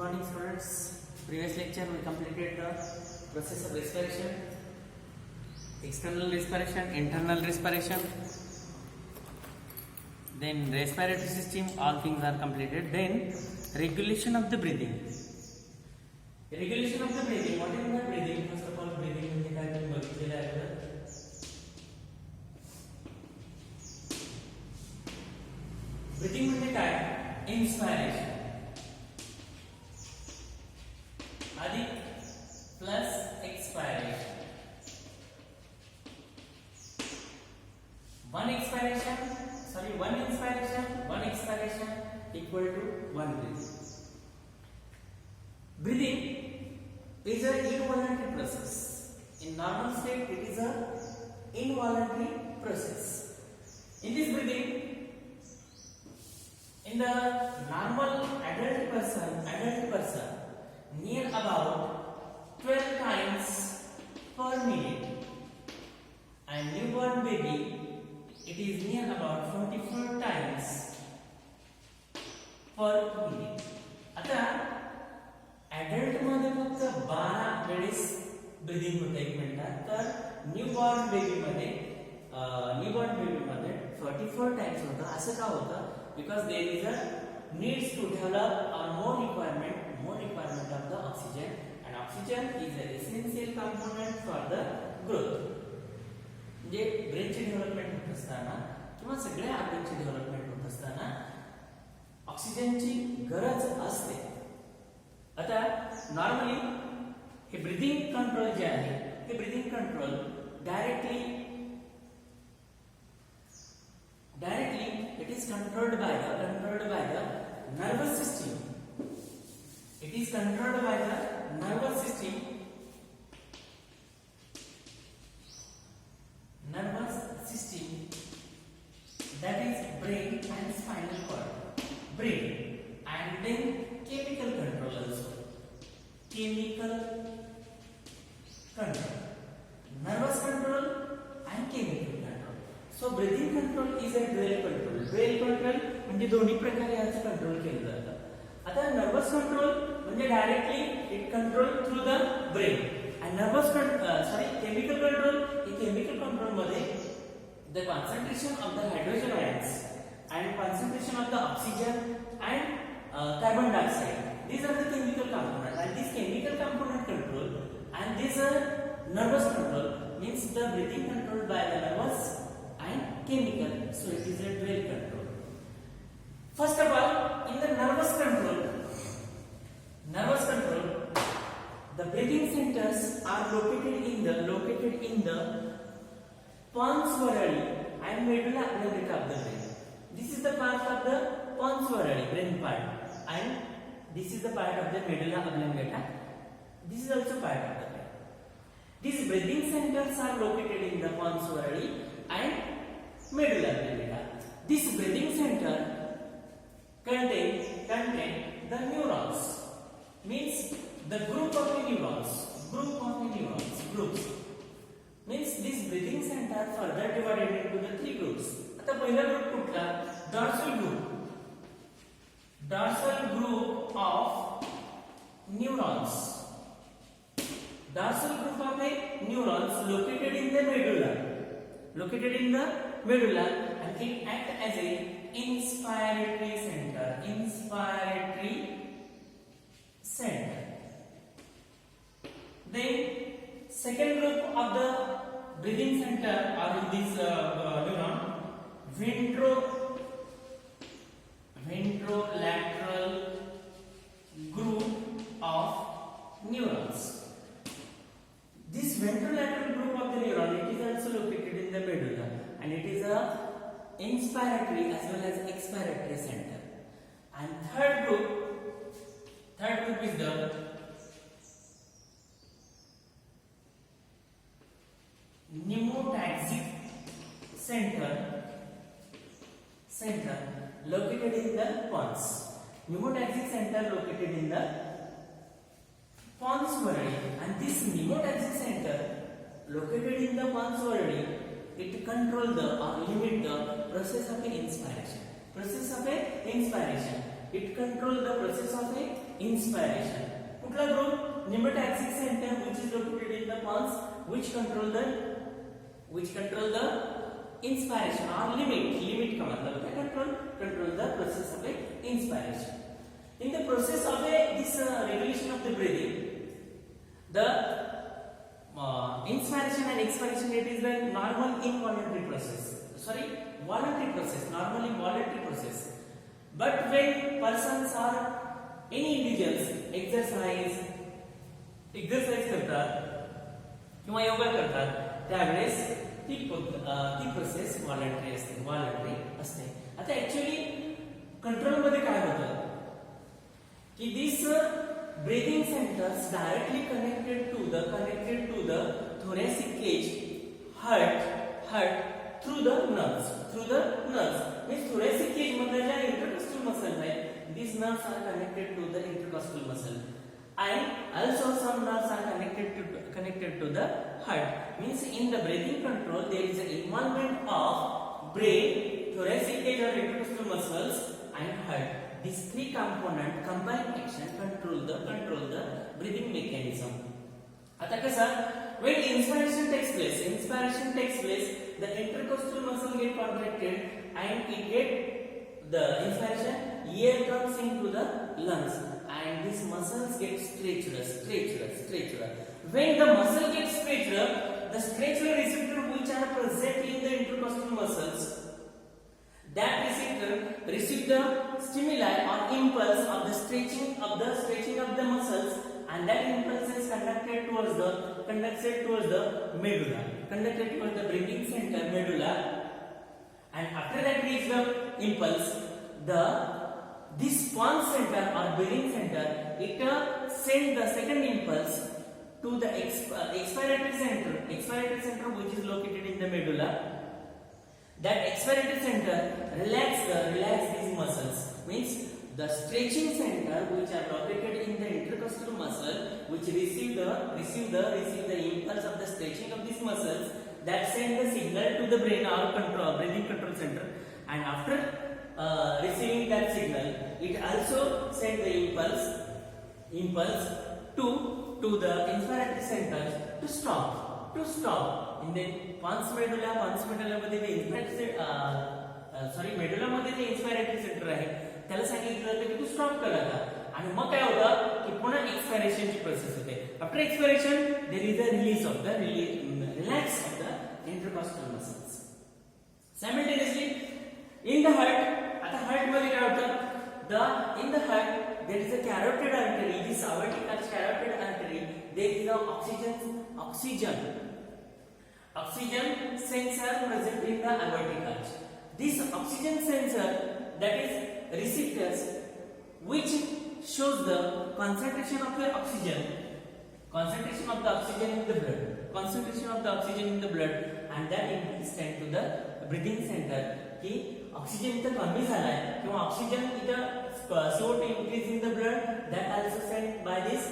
morning, students. Previous lecture we completed the process of respiration, external respiration, internal respiration, then respiratory system, all things are completed. Then regulation of the breathing. Regulation of the breathing. What is the breathing? First of all, breathing म्हणजे काय तुम्ही बघितलेलं आहे बघा. Breathing म्हणजे काय? Inspiration अधिक plus expiration. one inspiration, one expiration equal to one breath. Breathing is an involuntary process. In normal state, it is a involuntary process. In this breathing, in the normal adult person, near about 12 times per minute, and newborn baby, it is near about 44 times per minute. आता adult मध्ये फक्त 12 वेळेस breathing होते एक मिनिटात, तर newborn baby मध्ये 44 times होतं. असं का होतं? Because there is a needs to develop a more requirement of the oxygen, and oxygen is an essential component for the growth. म्हणजे ब्रेनची डेव्हलपमेंट होत असताना किंवा सगळ्या ऑर्गनची डेव्हलपमेंट होत असताना ऑक्सिजनची गरज असते. आता नॉर्मली हे ब्रीदिंग कंट्रोल जे आहे, हे breathing control directly it is controlled by the nervous system. It is controlled by the nervous system that is brain and spinal cord. Brain and then chemical control also. Chemical control, nervous control and chemical control. So breathing control is a dual control. Dual control म्हणजे दोन्ही प्रकारे याचं control केलं जातं. आता nervous control म्हणजे directly it control through the brain, and chemical control, in chemical control मध्ये the concentration of the hydrogen ions and concentration of the oxygen and carbon dioxide, these are the chemical components, and this chemical component control and this nervous control means the breathing controlled by the nervous and chemical, so it is a dual control. First of all, in the nervous control, the breathing centers are located in the pons varali and medulla oblongata of the brain. This is the part of the pons varali brain part, and this is the part of the medulla oblongata. This is also part of the brain. These breathing centers are located in the pons varali and medulla oblongata. This breathing center contain the neurons, means the group of the neurons. Groups means this breathing center further divided into the three groups. आता पहिला group कुठला? dorsal group of neurons. Dorsal group of neurons located in the medulla, and it act as a inspiratory center. Then second group of the breathing center are in this neuron, ventrolateral group of neurons. This ventrolateral group of the neuron, it is also located in the medulla, and it is a inspiratory as well as expiratory center. And third group is the pneumotaxic center located in the pons. Pneumotaxic center located in the pons varali, and this pneumotaxic center located in the pons varali, it control the or limit the process of inspiration. It control the process of inspiration. कुठला group? pneumotaxic center which is located in the pons which control the inspiration or limit का मतलब है control the process of inspiration. In the process of this regulation of the breathing, the inspiration and expiration rate is the normal involuntary process. Voluntary process, normally voluntary process. But when persons or any individuals exercise करतात किंवा योगा करतात त्यावेळेस ती process voluntary असते. आता actually control मध्ये काय होतं की this breathing centers directly connected to the thoracic cage, heart through the nerves. Means thoracic cage मध्ये ज्या intercostal muscles आहेत, these nerves are connected to the intercostal muscle, and also some nerves are connected to the heart. Means in the breathing control there is an involvement of brain, thoracic cage or intercostal muscles, and heart. These three components combined action control the breathing mechanism. आता कसं, when inspiration takes place, the intercostal muscle get contracted and it get the inspiration, air comes into the lungs and these muscles get stretched. When the muscle gets stretched, the stretched receptor which are present in the intercostal muscles, that receptor receive the stimuli or impulse of the stretching of the muscles, and that impulse is conducted towards the medulla, conducted towards the breathing center medulla, and after that reach the impulse, this pons center or breathing center, it send the second impulse to the expiratory center which is located in the medulla. That expiratory center relax these muscles. Means the stretching center which are located in the intercostal muscle, which receive the impulse of the stretching of these muscles, that send the signal to the brain or breathing control center, and after receiving that signal, it also send the impulse to the inspiratory center to stop. In the pons medulla मध्ये जे medulla मध्ये जे inspiratory center आहे त्याला सांगितलं जातं की तू stop कर आता, आणि मग काय होतं की पुन्हा एक्सपायरेशन ची प्रोसेस होते. After expiration there is a release of the relax of the intercostal muscles. Simultaneously in the heart, आता हार्ट मध्ये काय होतं, in the heart there is a carotid artery, this aortic carotid artery, there is a oxygen sensor present in the aortic arch. This oxygen sensor, that is receptors, which shows the concentration of the oxygen in the blood, and that is sent to the breathing center की oxygen इथं कमी झालाय किंवा oxygen इथं CO2 increase in the blood, that also sent by this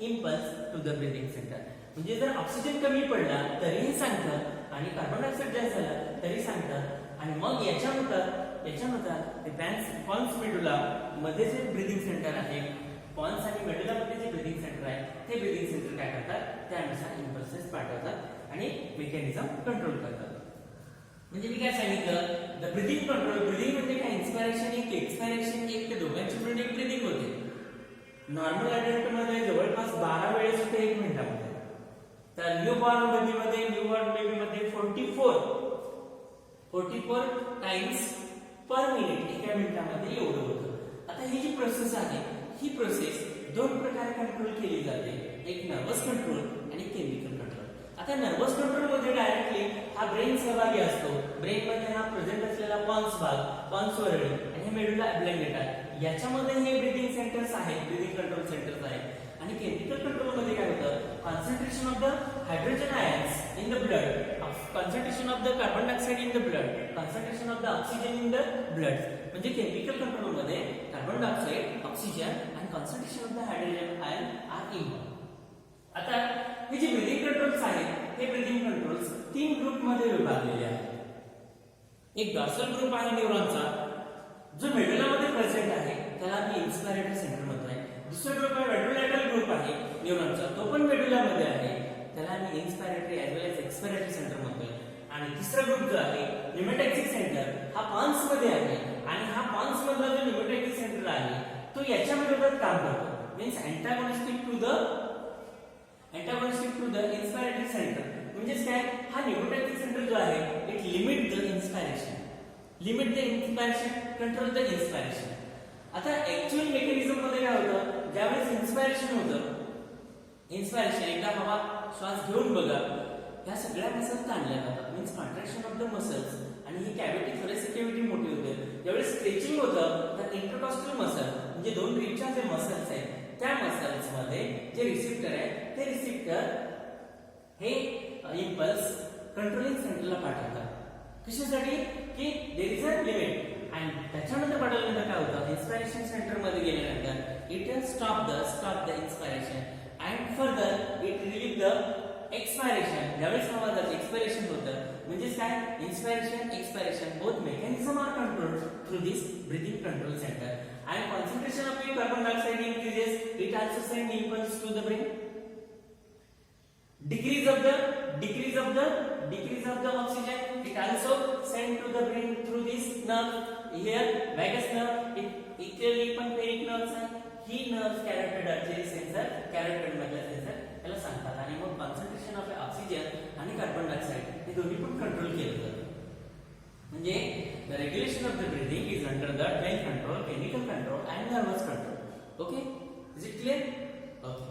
impulse to the breathing center. म्हणजे जर oxygen कमी पडला तरीही सांगतात आणि कार्बन डायऑक्साइड जास्त झाला तरी सांगतात, आणि मग याच्यानुसार पॉन्स मेडुला मध्ये जे ब्रीदिंग सेंटर आहे, पॉन्स आणि मेडुला मध्ये जे ब्रीदिंग सेंटर आहे, ते ब्रीदिंग सेंटर काय करतात, त्यानुसार इम्पल्सेस पाठवतात आणि मेकॅनिझम कंट्रोल करतात. म्हणजे मी काय सांगितलं, द ब्रीदिंग कंट्रोल, ब्रीदिंग म्हणजे काय, इन्स्पिरेशन एक एक्सपिरेशन एक, ते दोघांची मिळून एक ब्रीदिंग होते. नॉर्मल अडल्ट मध्ये जवळपास 12 वेळेस होते 1 मिनिटामध्ये, तर न्यूबॉर्न बेबी मध्ये 44 टाइम्स पर मिनिट एका मिनिटामध्ये एवढं होतं. आता ही जी प्रोसेस आहे, ही प्रोसेस 2 प्रकारे कंट्रोल केली जाते, एक नर्वस कंट्रोल आणि केमिकल कंट्रोल. आता नर्वस कंट्रोल मध्ये डायरेक्टली हा ब्रेन सहभागी असतो. ब्रेन मध्ये हा प्रेझेंट असलेला पॉन्स वरळी आणि हे मेडुला ऑब्लॉंगेटा, याच्यामध्ये हे ब्रीदिंग सेंटर्स आहेत, ब्रीदिंग कंट्रोल सेंटर्स आहेत. आणि केमिकल कंट्रोल मध्ये काय होतं, concentration of the hydrogen ions in the blood, concentration of the carbon dioxide in the blood, concentration of the oxygen in the blood. म्हणजे chemical control मध्ये carbon dioxide, oxygen आणि concentration of the hydrogen ion are involve. आता हे जे breathing controls आहेत, हे breathing controls 3 group मध्ये विभागलेले आहेत. एक डॉर्सल ग्रुप आहे न्यूरॉनचा, जो मेडुला मध्ये प्रेझेंट आहे, त्याला मी इन्स्पिरेटरी सेंटर म्हणतोय. दुसरा ग्रुप आहे व्हेंट्रोलॅटरल ग्रुप आहे न्यूरॉनचा, तो पण मेडुलामध्ये आहे, त्याला आम्ही inspiratory as well as expiratory centre म्हणतोय. आणि तिसरा ग्रुप जो आहे न्यूमॅटॅक्सिक सेंटर हा पॉन्स मध्ये आहे, आणि हा पॉन्स मधला जो न्यूमॅटॅक्सिक सेंटर आहे तो याच्या विरोधात काम करतो, मीन्स अँटागोनिस्टिक टू द इन्स्पायरेटरी सेंटर. म्हणजेच काय, हा न्यूमॅटॅक्सिक सेंटर जो आहे it limit the inspiration, control the inspiration. आता ऍक्च्युअल मेकॅनिझम मध्ये काय होतं, ज्यावेळेस इन्स्पायरेशन होतं, एकदा हवा श्वास घेऊन बघा, या सगळ्या मसल ताणल्या जातात, means contraction of the muscles, आणि ही कॅव्हिटी थोरेसिक कॅव्हिटी मोठी होते. ज्यावेळेस स्ट्रेचिंग होतं तर इंटरकॉस्टल मसल म्हणजे दोन रिबच्या जे मसल्स आहेत त्या मसल्स मध्ये जे रिसेप्टर आहे ते रिसेप्टर हे इम्पल्स कंट्रोलिंग सेंटरला पाठवतात. कशासाठी, की देयर इज अ लिमिट. आणि त्याच्यानंतर पाठवल्यानंतर काय होतं, इन्स्पायरेशन सेंटर मध्ये गेल्यानंतर it stop the inspiration and further it relieve the expiration. ज्यावेळेस हवा जाते एक्सपायरेशन होतं, म्हणजेच काय, expiration both mechanism are controlled through this breathing control centre. And concentration of carbon dioxide increases, it also send impulse to the brain. Decrease of the oxygen, it also send to the brain through this nerve here, vagus nerve. Equally peric nerves आहे, ही nerve carotid artery sensor, carotid मधला sensor याला सांगतात. आणि मग concentration of oxygen आणि carbon dioxide हे दोन्ही पण control केलं जातं. म्हणजे the regulation of the breathing is under the brain control, chemical control and nervous control. Okay, is it clear? Okay.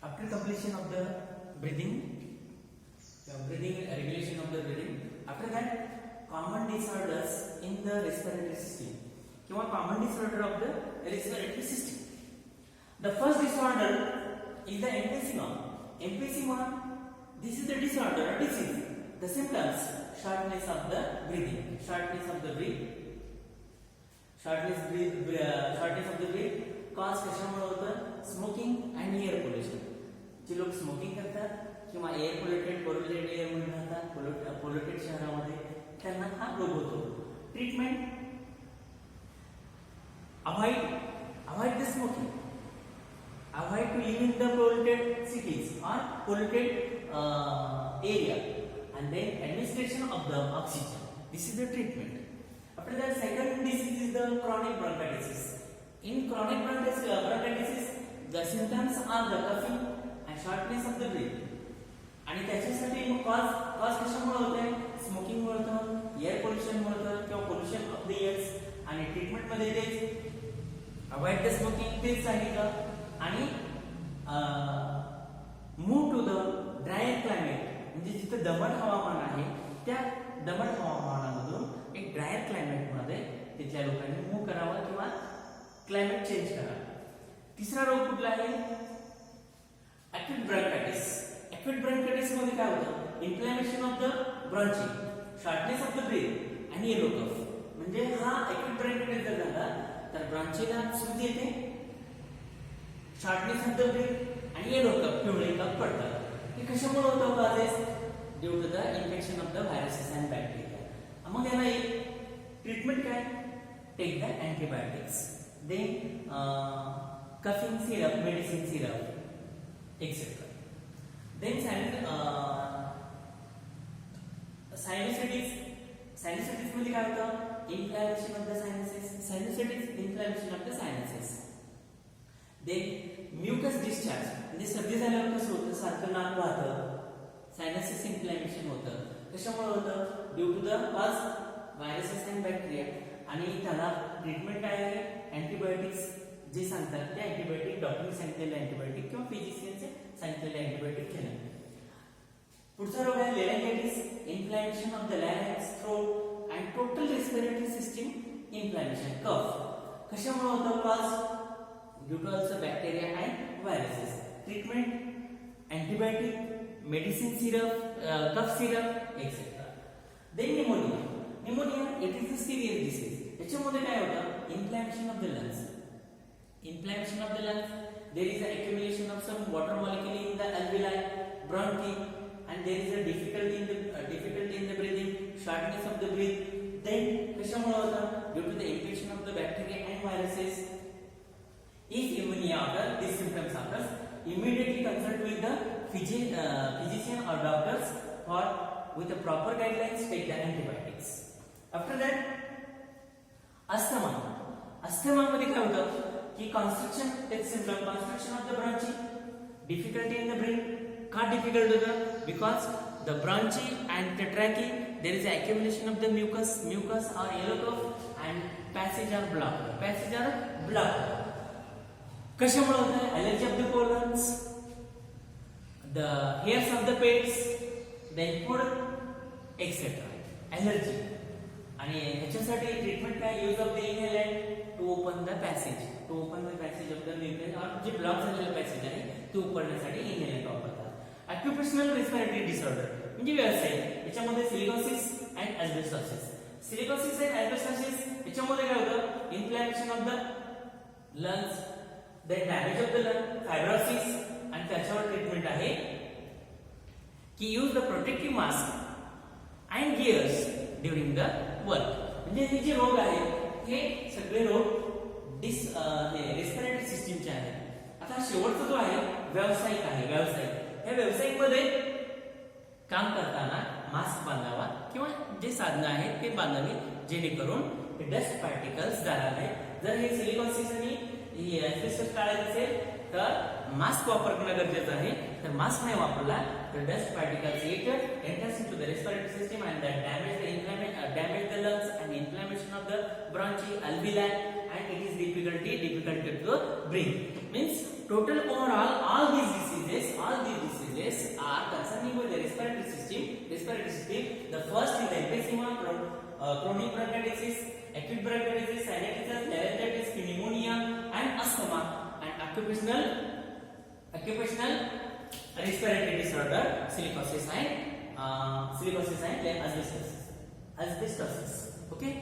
After completion of the breathing, regulation of the breathing, after that common disorders in the respiratory system किंवा common disorder of the respiratory system. The first disorder is the emphysema. This is the disorder or disease. The symptoms: shortness of the breath. Shortness of the breath cause कशामुळे होतं, smoking and air pollution. जे लोक smoking करतात किंवा air polluted air मध्ये राहतात, polluted शहरामध्ये, त्यांना हा रोग होतो. Treatment: avoid the smoking, avoid to live in the polluted cities और polluted area, and then administration of the oxygen. This is the treatment. After that, second disease is the chronic bronchitis. In chronic bronchitis, the symptoms are the coughing and shortness of the breath. आणि त्याच्यासाठी मग cause कशामुळे होते, smoking मुळे होतं, air pollution मुळे होतं किंवा pollution of the airs. आणि treatment मध्ये तेच अवॉइड द स्मोकिंग तेच सांगितलं. आणि move to the drier climate, म्हणजे जिथे दमट हवामान आहे त्या दमट हवामानामधून एक ड्रायर क्लायमेट मध्ये तिथल्या लोकांनी मूव करावं किंवा क्लायमेट चेंज करावं. तिसरा रोग कुठला आहे, ऍक्यूट ब्रॉन्कायटिस. ऍक्यूट ब्रॉन्कायटिस मध्ये काय होतं, inflammation of the bronchi, shortness of the breath आणि येलो कफ. म्हणजे हा ऍक्यूट ब्रॉन्कायटिस जर झाला तर ब्रॉन्चीला सूज येते, शॉर्टनेस ऑफ द ब्रेथ आणि येलो कफ, पिवळे कफ पडतात. हे कशामुळे होतं, causes due to the infection of the viruses and bacteria. मग याला एक ट्रीटमेंट काय, take the antibiotics, then coughing syrup, medicine syrup etcetera. Then sinusitis मध्ये काय होतं, inflammation of the sinusitis, inflammation of the sinuses. Then mucus discharge, म्हणजे सर्दी झाल्यावर कसं होतं, सारखं नाक वाहतं, सायनसिस इन्फ्लॅमेशन होतं. कशामुळे होतं, due to the cause viruses and bacteria. आणि त्याला ट्रीटमेंट काय आहे, अँटीबायोटिक्स जे सांगतात ते अँटीबायोटिक, डॉक्टरने सांगितलेले अँटीबायोटिक किंवा फिजिशियनचे सांगितलेले अँटीबायोटिक केलं. पुढचा रोग आहे laryngitis, inflammation of the larynx, throat and total respiratory system inflammation, cough. कशामुळे होतं, cause due to also bacteria and viruses. Treatment antibiotic, medicine syrup, cough syrup etcetera. Then pneumonia it is a serious disease. याच्यामध्ये काय होतं, inflammation of the lungs. inflammation of the lungs, there is an accumulation of some water molecule in the alveoli, bronchi, and there is a difficulty in the breathing, shortness of the breath. Then कशामुळे होतं? Due to the infection of the bacteria and viruses. If pneumonia occurs, these symptoms occurs, immediately consult with the physician or doctors, or with the proper guidelines take the antibiotics. After that, asthma. Asthma मध्ये काय होतं की constriction of the bronchi, difficulty in the breath. का difficult होतं? Because the bronchi and the trachea, there is accumulation of the mucus or yellow cough, and passage are blocked. कशामुळे होतं? Allergy of the pollens, the hairs of the pets, then food, etc. Allergy. आणि ह्याच्यासाठी treatment काय? Use of the inhalant to open the passage of the mucus, और जे block झालेलं passage आहे ते उघडण्यासाठी इनहेलंट वापरतात. ऑक्युपेशनल रेस्पिरेटरी डिसऑर्डर म्हणजे व्यवसाय, याच्यामध्ये silicosis and asbestosis. Silicosis and asbestosis याच्यामध्ये काय होतं? Inflammation of the lungs, then damage of the lung, fibrosis, आणि त्याच्यावर ट्रीटमेंट आहे की use the protective mask and gears during the work. म्हणजे हे जे रोग आहेत हे सगळे रोग रेस्पिरेटरी सिस्टीमचे आहेत. आता शेवटचा जो आहे व्यावसायिक आहे. या व्यावसायिक मध्ये काम करताना मास्क बांधावा किंवा जे साधनं आहेत ते बांधावी, जेणेकरून डस्ट पार्टिकल्स जाणार नाहीत. जर हे सिलिकॉसिस आणि एस्बेस्टोस टाळायचं असेल तर मास्क वापर करणं गरजेचं आहे. तर मास्क नाही वापरला तर dust particles enters into the respiratory system and that damage the lungs and inflammation of the bronchi, alveoli, and it is difficult to breathe. Means total overall all these diseases are concerning with the respiratory system. The first is emphysema, chronic bronchitis, acute bronchitis, sinusitis, laryngitis, pneumonia, and asthma, and occupational respiratory disorder, silicosis and asbestosis. Okay.